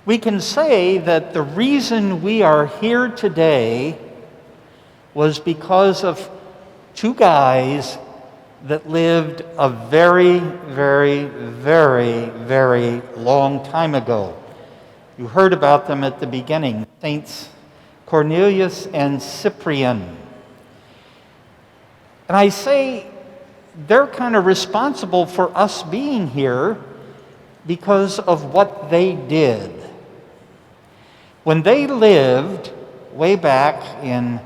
We can say that the reason we are here today was because of two guys that lived a very, very, very, very long time ago. You heard about them at the beginning, Saints Cornelius and Cyprian. And I say they're kind of responsible for us being here because of what they did. When they lived way back in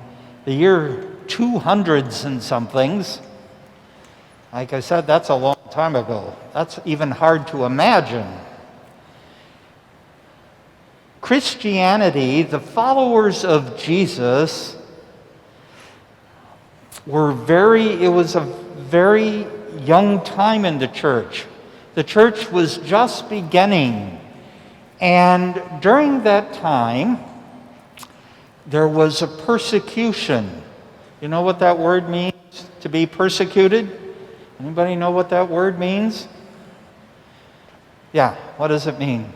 the year 200s and somethings, like I said, that's a long time ago. That's even hard to imagine. Christianity, the followers of Jesus, it was a very young time in the church. The church was just beginning. And during that time, there was a persecution. You know what that word means, to be persecuted? Anybody know what that word means? Yeah, what does it mean?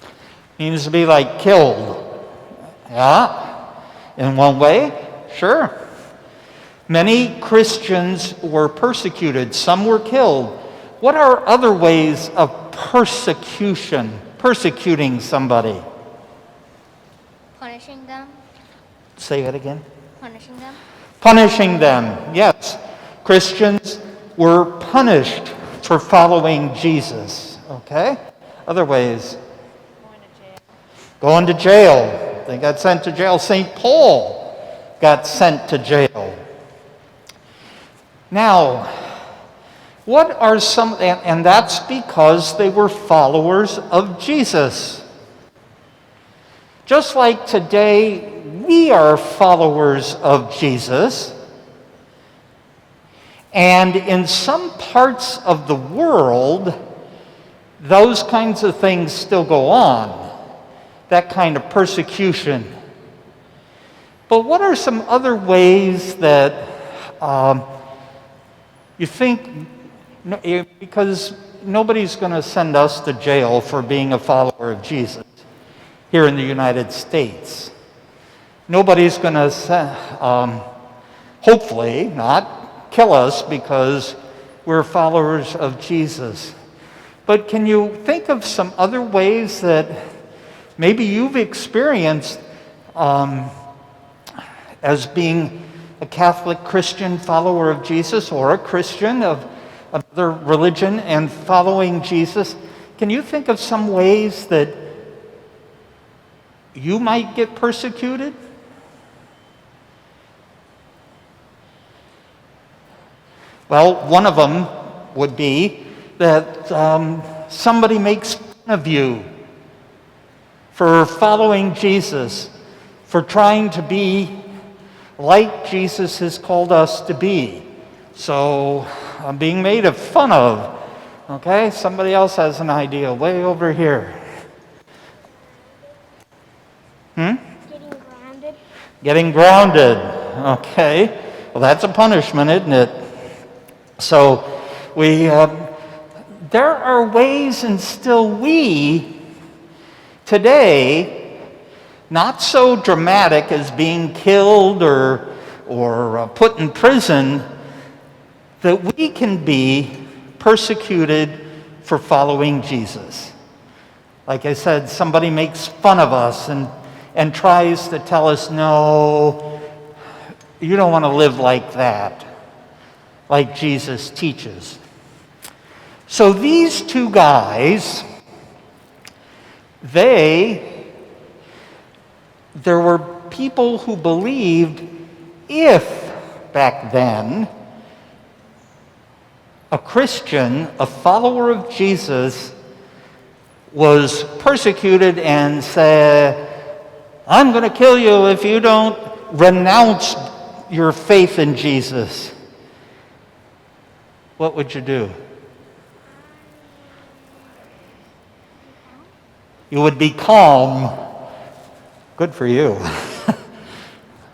It means to be like killed. Yeah, in one way, sure. Many Christians were persecuted. Some were killed. What are other ways of persecuting somebody? Punishing them. Say that again. Punishing them. Punishing them, yes. Christians were punished for following Jesus, okay? Other ways. Going to jail. They got sent to jail. St. Paul got sent to jail. Now, what are some, and that's because they were followers of Jesus. Just like today, we are followers of Jesus. And in some parts of the world, those kinds of things still go on. That kind of persecution. But what are some other ways that you think, because nobody's going to send us to jail for being a follower of Jesus here in the United States. Nobody's going to, hopefully not, kill us because we're followers of Jesus. But can you think of some other ways that maybe you've experienced as being a Catholic Christian follower of Jesus, or a Christian of another religion and following Jesus? Can you think of some ways that you might get persecuted? Well, one of them would be that somebody makes fun of you for following Jesus, for trying to be like Jesus has called us to be. So I'm being made fun of. Okay, somebody else has an idea way over here. Getting grounded. Getting grounded. Okay, well that's a punishment, isn't it? So there are ways, and still we today, not so dramatic as being killed or put in prison, that we can be persecuted for following Jesus. Like I said, somebody makes fun of us and tries to tell us, no, you don't want to live like that, like Jesus teaches. So these two guys, there were people who believed if, back then, a Christian, a follower of Jesus, was persecuted and said, I'm going to kill you if you don't renounce your faith in Jesus, what would you do? You would be calm. Good for you.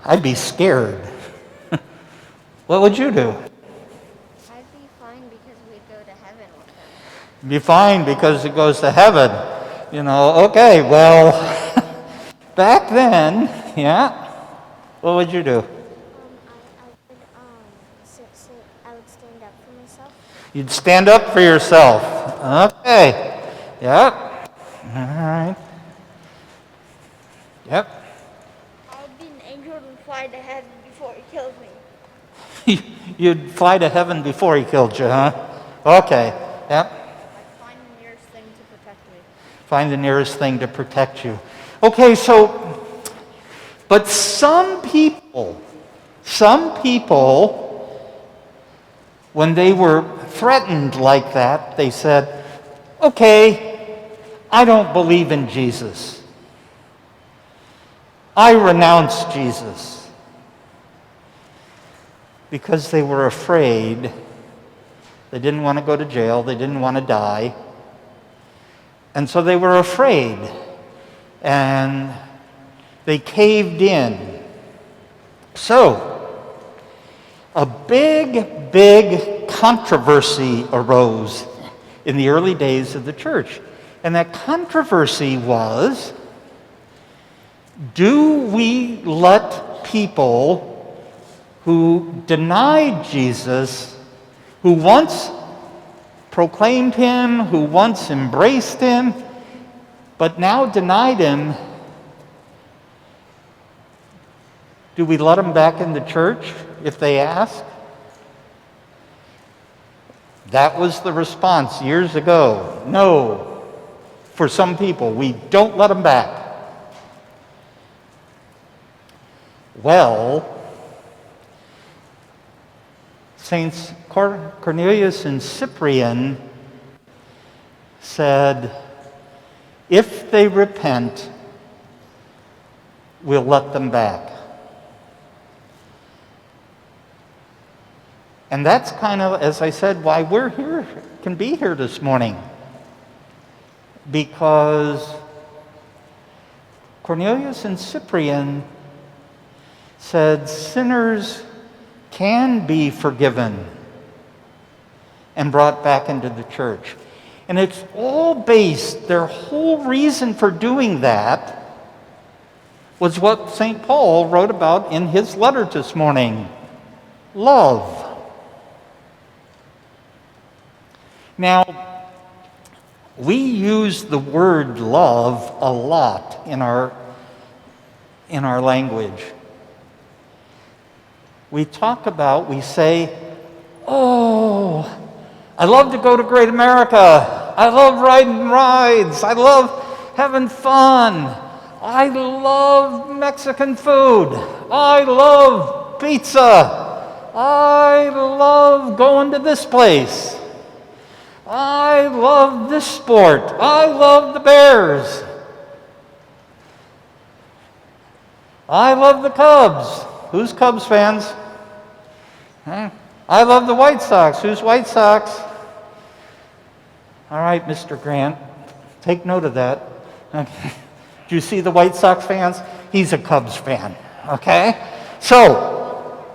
I'd be scared. What would you do? I'd be fine because we'd go to heaven with him. Be fine because it goes to heaven. Okay, well, back then, yeah, what would you do? I would stand up for myself. You'd stand up for yourself. Okay, yep, all right, yep. I'd be an angel and fly to heaven before he kills me. You'd fly to heaven before he killed you, huh? Okay, yep. I'd find the nearest thing to protect me. Find the nearest thing to protect you. Okay, but some people, when they were threatened like that, they said, okay, I don't believe in Jesus. I renounce Jesus. Because they were afraid. They didn't want to go to jail. They didn't want to die. And so they were afraid. And they caved in. So, a big controversy arose in the early days of the church. And that controversy was, do we let people who denied Jesus, who once proclaimed him, who once embraced him, but now denied him, do we let them back in the church if they ask? That was the response years ago. No, for some people, we don't let them back. Well, Saints Cornelius and Cyprian said, if they repent, we'll let them back. And that's kind of, as I said, why we're here, can be here this morning. Because Cornelius and Cyprian said sinners can be forgiven and brought back into the church. And it's all based, their whole reason for doing that was what St. Paul wrote about in his letter this morning, love. Now, we use the word love a lot in our language. We say, oh, I love to go to Great America. I love riding rides. I love having fun. I love Mexican food. I love pizza. I love going to this place. I love this sport. I love the Bears. I love the Cubs. Who's Cubs fans? Huh? I love the White Sox. Who's White Sox? All right, Mr. Grant, take note of that. Okay. Do you see the White Sox fans? He's a Cubs fan, okay? So,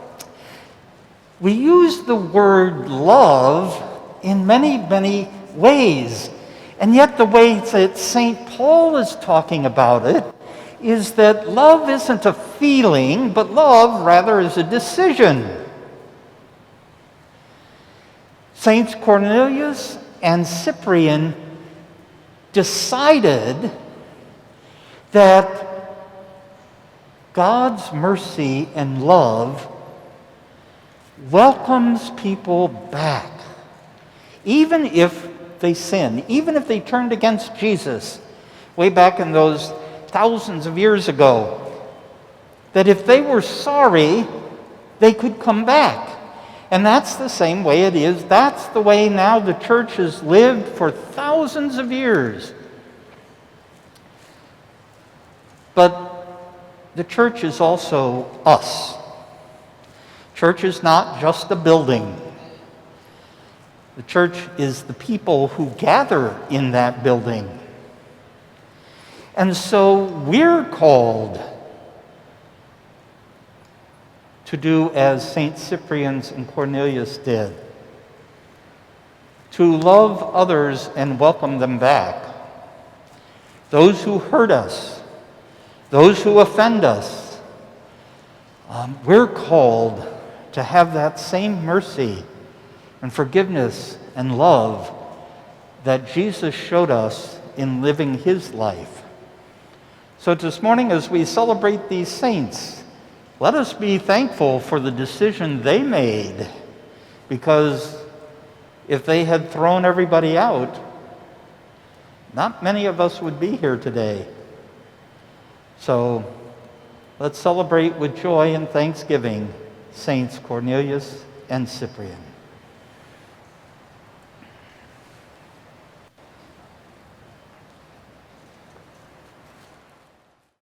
we use the word love in many ways. And yet the way that St. Paul is talking about it is that love isn't a feeling, but love rather is a decision. Saints Cornelius and Cyprian decided that God's mercy and love welcomes people back, even if they sin, even if they turned against Jesus way back in those thousands of years ago, that if they were sorry, they could come back. And that's the same way it is. That's the way now the church has lived for thousands of years. But the church is also us. Church is not just a building. The church is the people who gather in that building. And so we're called to do as St. Cyprian and Cornelius did, to love others and welcome them back. Those who hurt us, those who offend us, we're called to have that same mercy and forgiveness and love that Jesus showed us in living his life. So this morning, as we celebrate these saints, let us be thankful for the decision they made, because if they had thrown everybody out, not many of us would be here today. So let's celebrate with joy and thanksgiving Saints Cornelius and Cyprian.